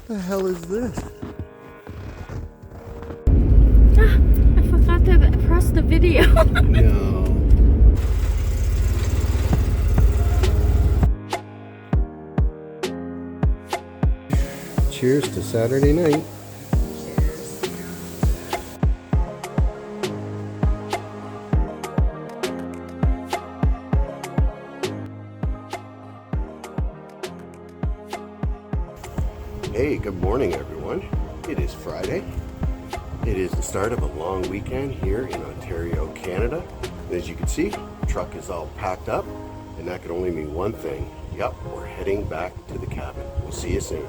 The hell is this? Ah, I forgot to press the video. No. Cheers to Saturday night. Hey, good morning everyone. It is Friday. It is the start of a long weekend here in Ontario, Canada. And as you can see, the truck is all packed up, and that can only mean one thing. Yep, we're heading back to the cabin. We'll see you soon.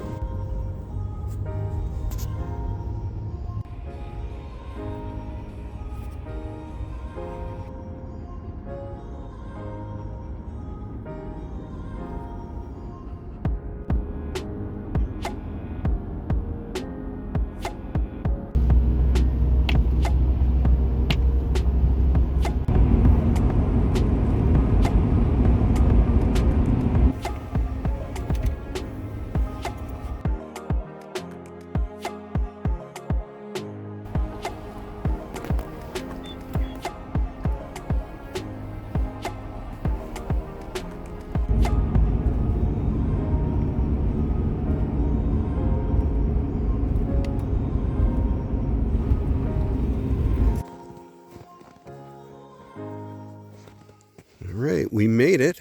Right, we made it.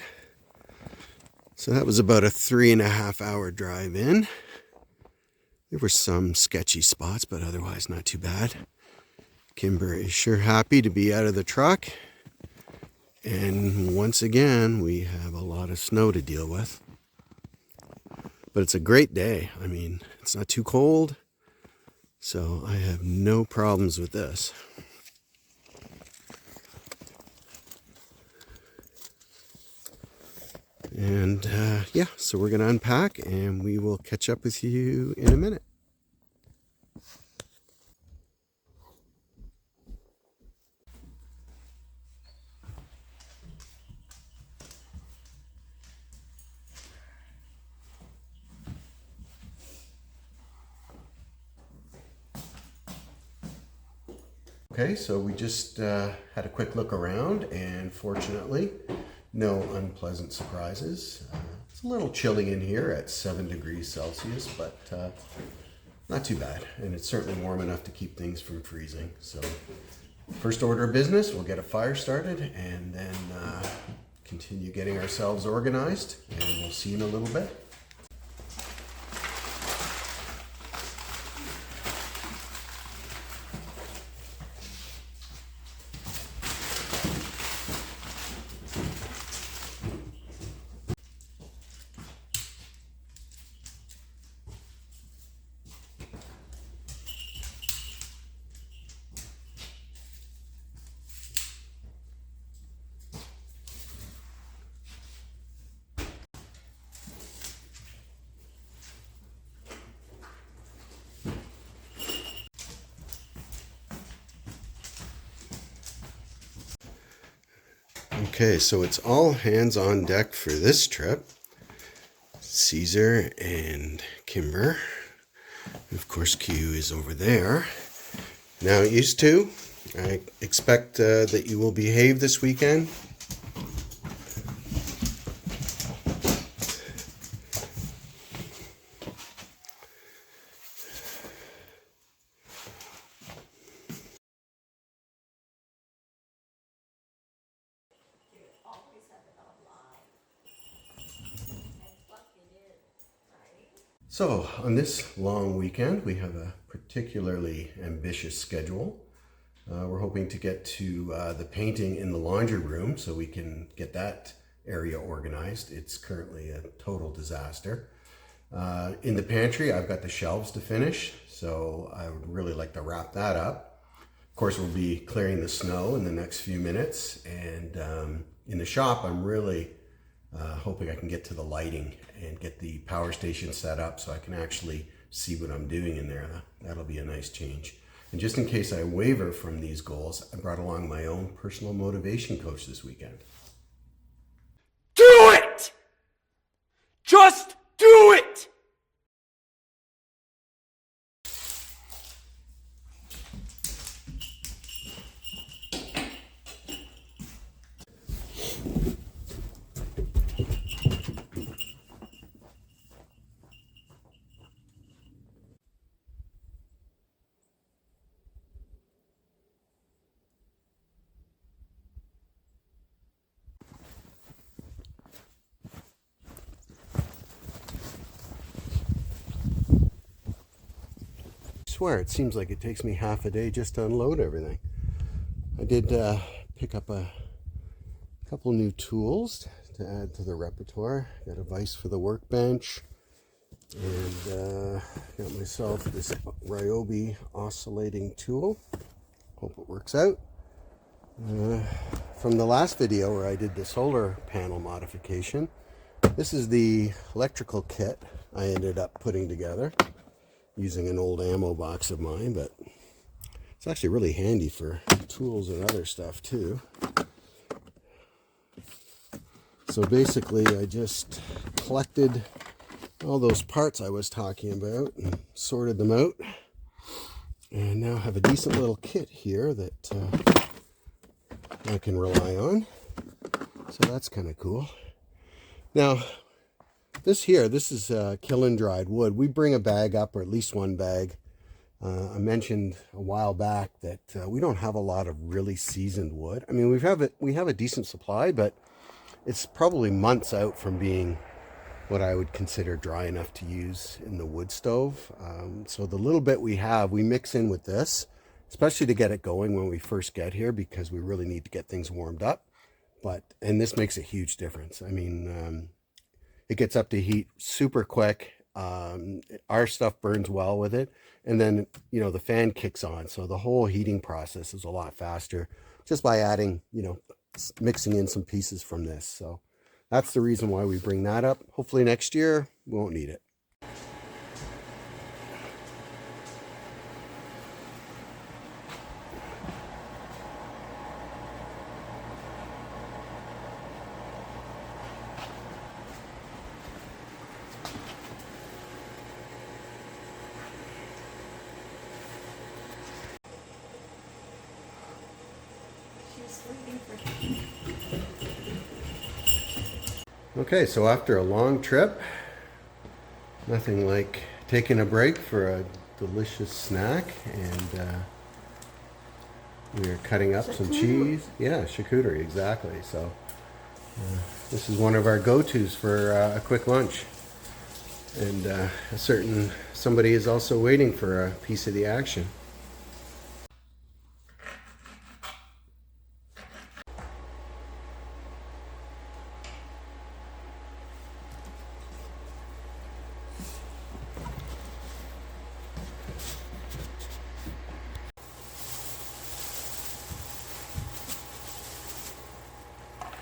So that was about a 3.5 hour drive in. There were some sketchy spots, but otherwise not too bad. Kimber is sure happy to be out of the truck. And once again, we have a lot of snow to deal with. But it's a great day. I mean, it's not too cold, so I have no problems with this. And yeah, so we're going to unpack and we will catch up with you in a minute. Okay, so we just had a quick look around, and fortunately, no unpleasant surprises. It's a little chilly in here at 7 degrees Celsius, but not too bad. And it's certainly warm enough to keep things from freezing. So first order of business, we'll get a fire started and then continue getting ourselves organized, and we'll see you in a little bit. Okay, so it's all hands on deck for this trip. Caesar and Kimber. Of course, Q is over there. Now, you two, I expect that you will behave this weekend. So on this long weekend, we have a particularly ambitious schedule. We're hoping to get to the painting in the laundry room so we can get that area organized. It's currently a total disaster. In the pantry, I've got the shelves to finish, so I would really like to wrap that up. Of course, we'll be clearing the snow in the next few minutes, and in the shop, I'm really hoping I can get to the lighting and get the power station set up so I can actually see what I'm doing in there. That'll be a nice change. And just in case I waver from these goals, I brought along my own personal motivation coach this weekend. Do it! Just do it! swear it seems like it takes me half a day just to unload everything. I did pick up a couple new tools to add to the repertoire. Got a vise for the workbench, and got myself this Ryobi oscillating tool. Hope it works out. From the last video where I did the solar panel modification, this is the electrical kit I ended up putting together using an old ammo box of mine, but it's actually really handy for tools and other stuff too. So basically I just collected all those parts I was talking about and sorted them out, and now have a decent little kit here that I can rely on. So that's kind of cool. Now this is kiln dried wood. We bring a bag up, or at least one bag. I mentioned a while back that we don't have a lot of really seasoned wood. I mean, we have a decent supply, but it's probably months out from being what I would consider dry enough to use in the wood stove. So the little bit we have, we mix in with this, especially to get it going when we first get here, because we really need to get things warmed up. And this makes a huge difference. I mean, it gets up to heat super quick. Our stuff burns well with it, and then the fan kicks on, so the whole heating process is a lot faster just by adding, mixing in some pieces from this. So that's the reason why we bring that up. Hopefully next year we won't need it. Okay, so after a long trip, nothing like taking a break for a delicious snack, and we are cutting up some cheese. Yeah, charcuterie, exactly. So this is one of our go-tos for a quick lunch, and somebody is also waiting for a piece of the action.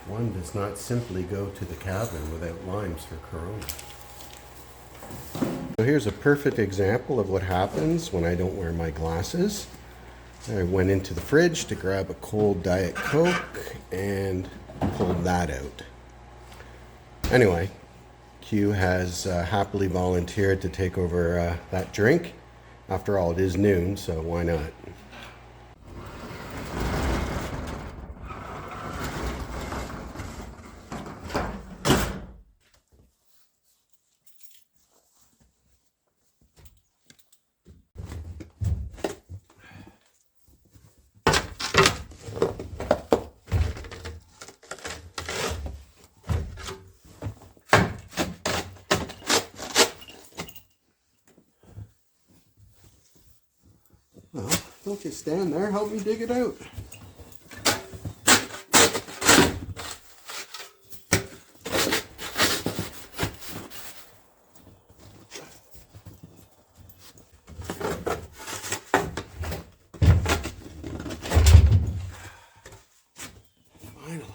One does not simply go to the cabin without limes for Corona. So here's a perfect example of what happens when I don't wear my glasses. I went into the fridge to grab a cold Diet Coke and pulled that out. Anyway, Q has happily volunteered to take over that drink. After all, it is noon, so why not? Well, don't just stand there, help me dig it out. Finally.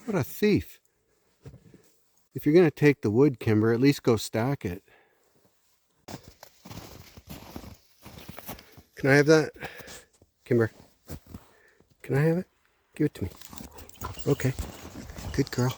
What a thief. If you're going to take the wood, Kimber, at least go stack it. Can I have that? Kimber, can I have it? Give it to me. Okay. Good girl.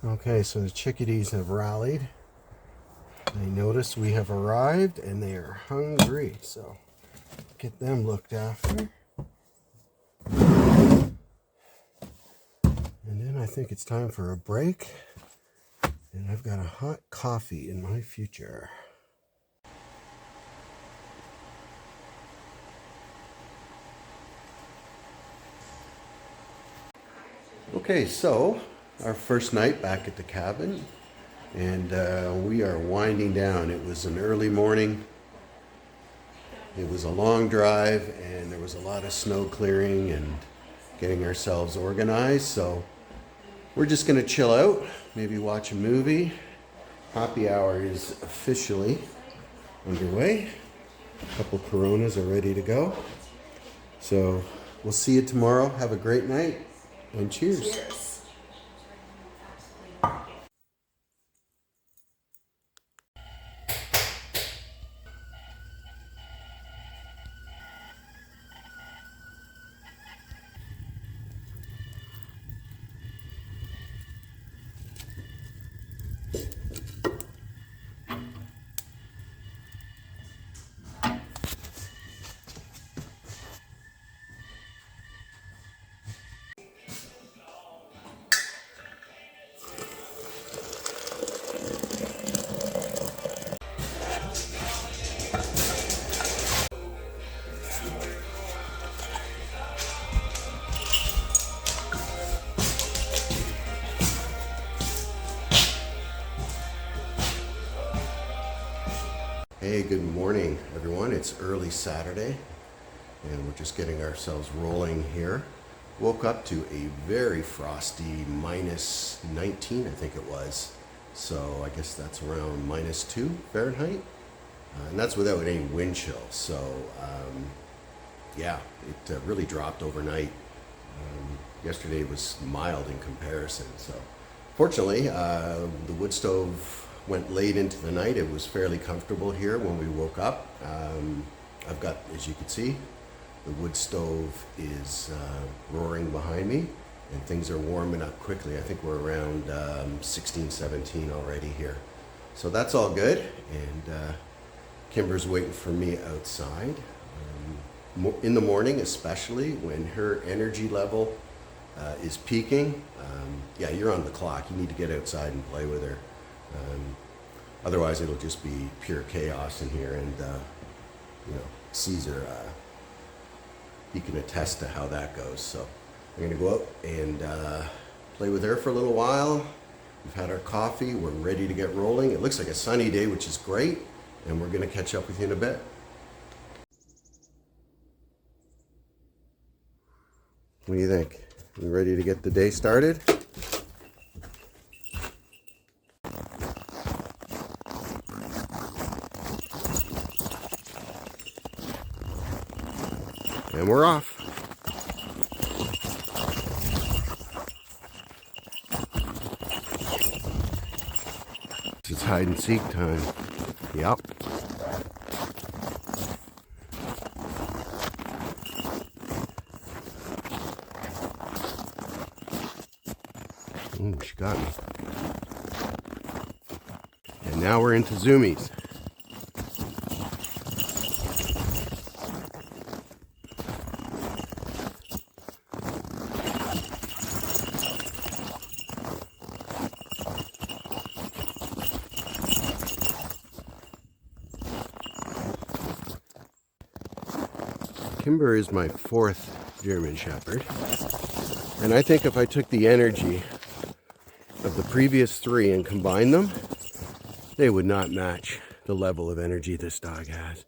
Okay, so the chickadees have rallied. They notice we have arrived and they are hungry, so get them looked after. And then I think it's time for a break. And I've got a hot coffee in my future. Okay, so our first night back at the cabin, and we are winding down. It was an early morning. It was a long drive, and there was a lot of snow clearing and getting ourselves organized. So we're just going to chill out, maybe watch a movie. Happy hour is officially underway. A couple Coronas are ready to go. So we'll see you tomorrow. Have a great night, and cheers. Cheers. Hey, good morning, everyone. It's early Saturday, and we're just getting ourselves rolling here. Woke up to a very frosty minus 19, I think it was. So I guess that's around minus 2 Fahrenheit. And that's without any wind chill. So, yeah, it really dropped overnight. Yesterday was mild in comparison. So, fortunately, the wood stove went late into the night. It was fairly comfortable here when we woke up. I've got, as you can see, the wood stove is roaring behind me, and things are warming up quickly. I think we're around 16, 17 already here. So that's all good, and Kimber's waiting for me outside. In the morning, especially when her energy level is peaking, yeah, you're on the clock. You need to get outside and play with her. Otherwise, it'll just be pure chaos in here, and you know, Caesar, he can attest to how that goes. So I'm going to go out and play with her for a little while. We've had our coffee. We're ready to get rolling. It looks like a sunny day, which is great, and we're going to catch up with you in a bit. What do you think? You ready to get the day started? And we're off. It's hide and seek time. Yep. Ooh, she got me. And now we're into zoomies. Kimber is my 4th German Shepherd, and I think if I took the energy of the previous 3 and combined them, they would not match the level of energy this dog has.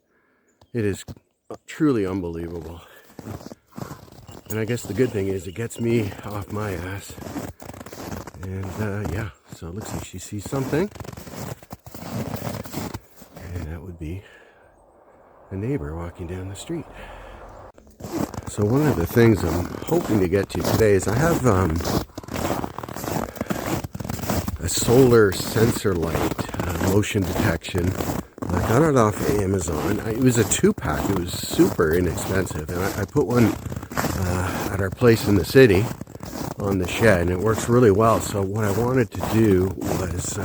It is truly unbelievable. And I guess the good thing is it gets me off my ass. And yeah, so it looks like she sees something. And that would be a neighbor walking down the street. So one of the things I'm hoping to get to today is I have a solar sensor light, motion detection. I got it off Amazon. It was a 2-pack. It was super inexpensive. And I put one at our place in the city on the shed, and it works really well. So what I wanted to do was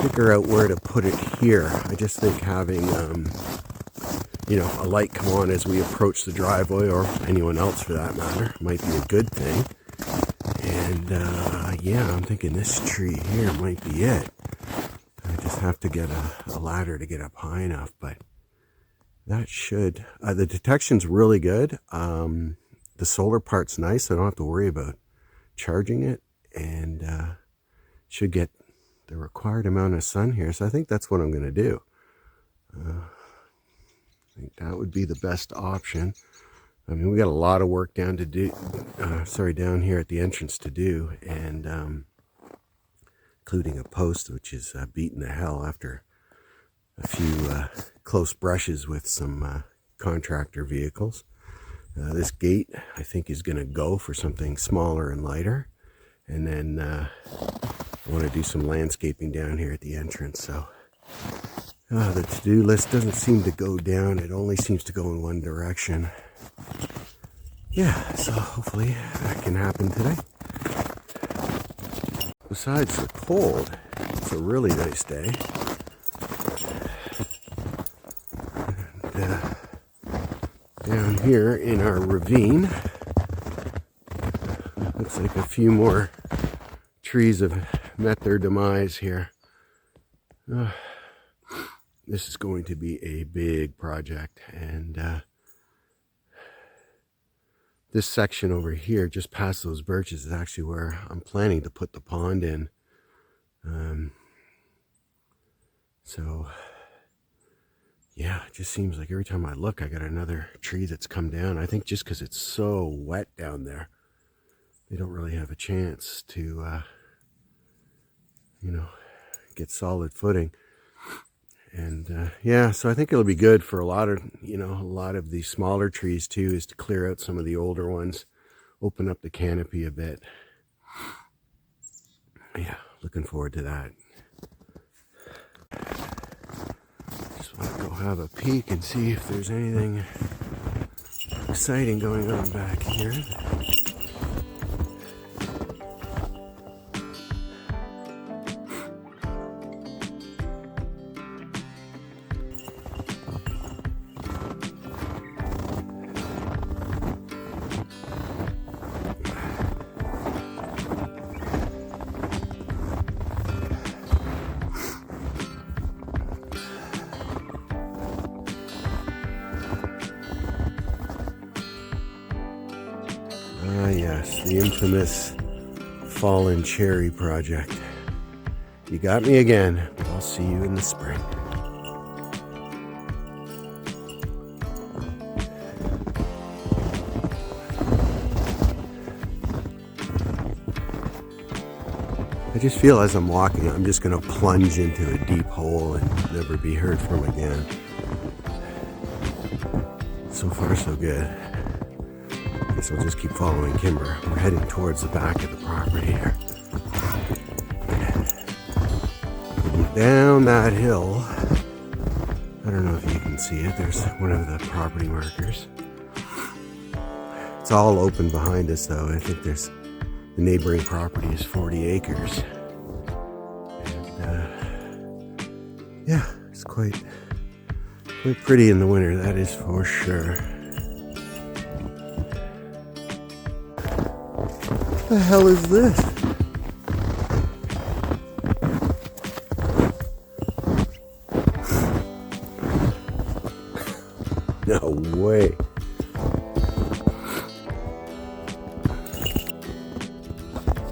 figure out where to put it here. I just think having a light come on as we approach the driveway, or anyone else for that matter, might be a good thing. And yeah, I'm thinking this tree here might be it. I just have to get a ladder to get up high enough, but that should, the detection's really good. The solar part's nice. I don't have to worry about charging it, and should get the required amount of sun here. So I think that's what I'm going to do. I think that would be the best option. I mean, we got a lot of work down here at the entrance to do, and including a post which is beaten to hell after a few close brushes with some contractor vehicles. This gate, I think, is going to go for something smaller and lighter, and then I want to do some landscaping down here at the entrance. So the to-do list doesn't seem to go down. It only seems to go in one direction. Yeah, so hopefully that can happen today. Besides the cold, it's a really nice day. And, down here in our ravine, looks like a few more trees have met their demise here. This is going to be a big project, and this section over here, just past those birches, is actually where I'm planning to put the pond in. So, yeah, it just seems like every time I look, I got another tree that's come down. I think just because it's so wet down there, they don't really have a chance to, get solid footing. And yeah, so I think it'll be good for a lot of these smaller trees too, is to clear out some of the older ones, open up the canopy a bit. Yeah, looking forward to that. Just want to go have a peek and see if there's anything exciting going on back here. Ah, yes, the infamous fallen cherry project. You got me again, but I'll see you in the spring. I just feel as I'm walking, I'm just going to plunge into a deep hole and never be heard from again. So far, so good. Guess I'll just keep following Kimber. We're heading towards the back of the property here. down that hill. I don't know if you can see it. There's one of the property markers. It's all open behind us though. I think there's the neighboring property is 40 acres. And yeah, it's quite pretty in the winter, that is for sure. What the hell is this? No way.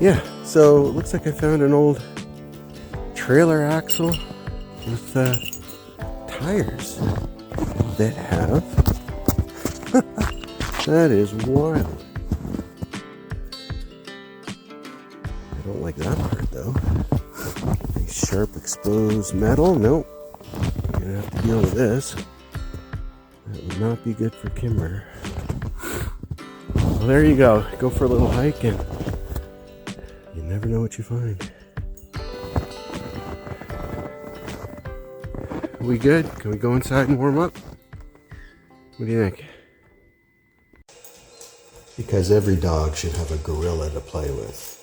Yeah, so it looks like I found an old trailer axle with tires that have. That is wild. I don't like that part though. Nice sharp exposed metal. Nope. I'm gonna have to deal with this. That would not be good for Kimber. Well, there you go. Go for a little hike and you never know what you find. Are we good? Can we go inside and warm up? What do you think? Because every dog should have a gorilla to play with.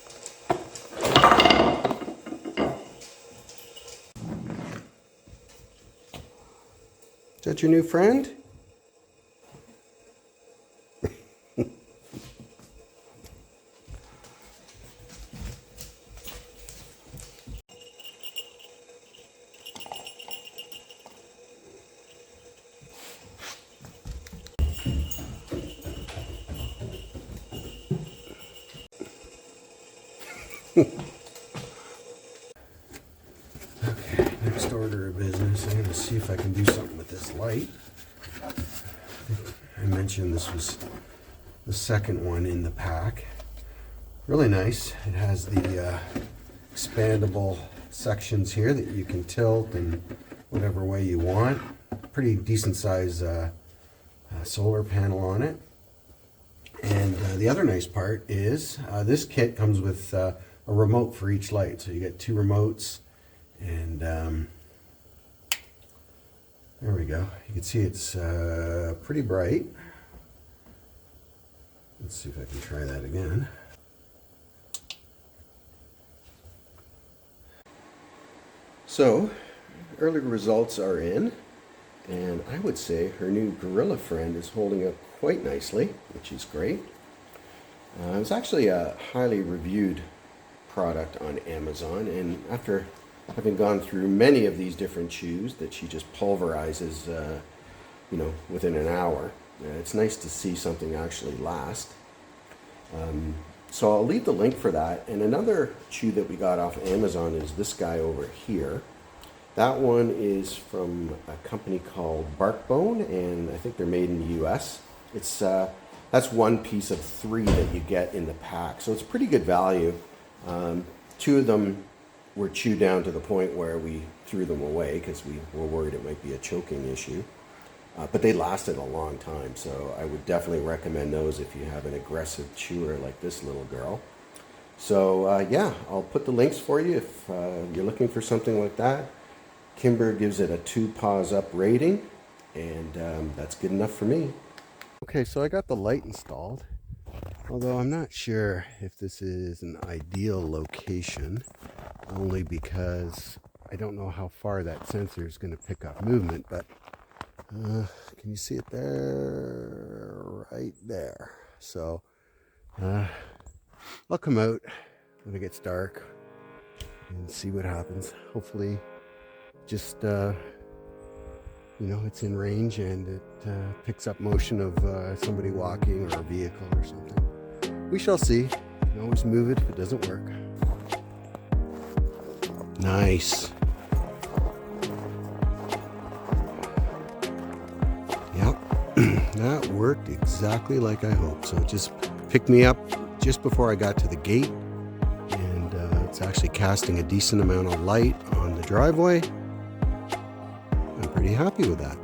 Is that your new friend? Okay, next order of business. I'm going to see if I can do something with this light. I mentioned this was the second one in the pack. Really nice. It has the expandable sections here that you can tilt in whatever way you want. Pretty decent size solar panel on it. And the other nice part is this kit comes with a remote for each light. So you get two remotes, and there we go. You can see it's pretty bright. Let's see if I can try that again. So, early results are in, and I would say her new gorilla friend is holding up quite nicely, which is great. It was actually a highly reviewed product on Amazon, and after having gone through many of these different chews that she just pulverizes, within an hour, it's nice to see something actually last. So I'll leave the link for that. And another chew that we got off Amazon is this guy over here. That one is from a company called Barkbone, and I think they're made in the US. It's that's one piece of 3 that you get in the pack, so it's pretty good value. 2 of them were chewed down to the point where we threw them away because we were worried it might be a choking issue. But they lasted a long time, so I would definitely recommend those if you have an aggressive chewer like this little girl. So yeah, I'll put the links for you if you're looking for something like that. Kimber gives it a 2 paws up rating, and that's good enough for me. Okay, so I got the light installed, although I'm not sure if this is an ideal location, only because I don't know how far that sensor is going to pick up movement, but can you see it there? Right there. So I'll come out when it gets dark and see what happens. Hopefully just it's in range and it picks up motion of somebody walking or a vehicle or something. We shall see. You can always move it if it doesn't work. Nice. That worked exactly like I hoped. So it just picked me up just before I got to the gate, and it's actually casting a decent amount of light on the driveway. I'm pretty happy with that.